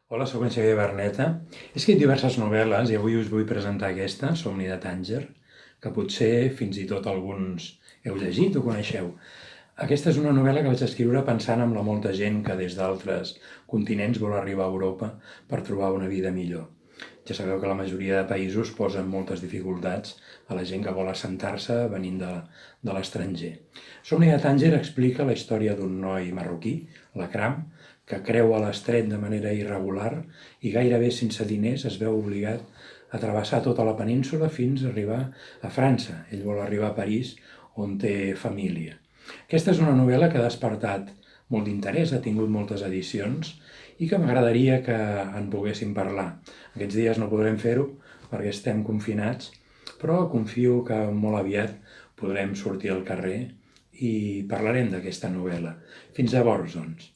Hola, sóc en Xavier Berneta. He escrit diverses novel·les i avui us vull presentar aquesta, Somni de Tànger, que potser fins i tot alguns heu llegit o coneixeu. Aquesta és una novel·la que vaig escriure pensant en la molta gent que des d'altres continents vol arribar a Europa per trobar una vida millor. Ja sabeu que la majoria de països posen moltes dificultats a la gent que vol assentar-se venint de l'estranger. Somni de Tànger explica la història d'un noi marroquí, l'Akram, que creu a l'estret de manera irregular i gairebé sense diners es veu obligat a travessar tota la península fins a arribar a França. Ell vol arribar a París, on té família. Aquesta és una novel·la que ha despertat molt d'interès, ha tingut moltes edicions i que m'agradaria que en poguéssim parlar. Aquests dies no podrem fer-ho perquè estem confinats, però confio que molt aviat podrem sortir al carrer i parlarem d'aquesta novel·la. Fins llavors, doncs.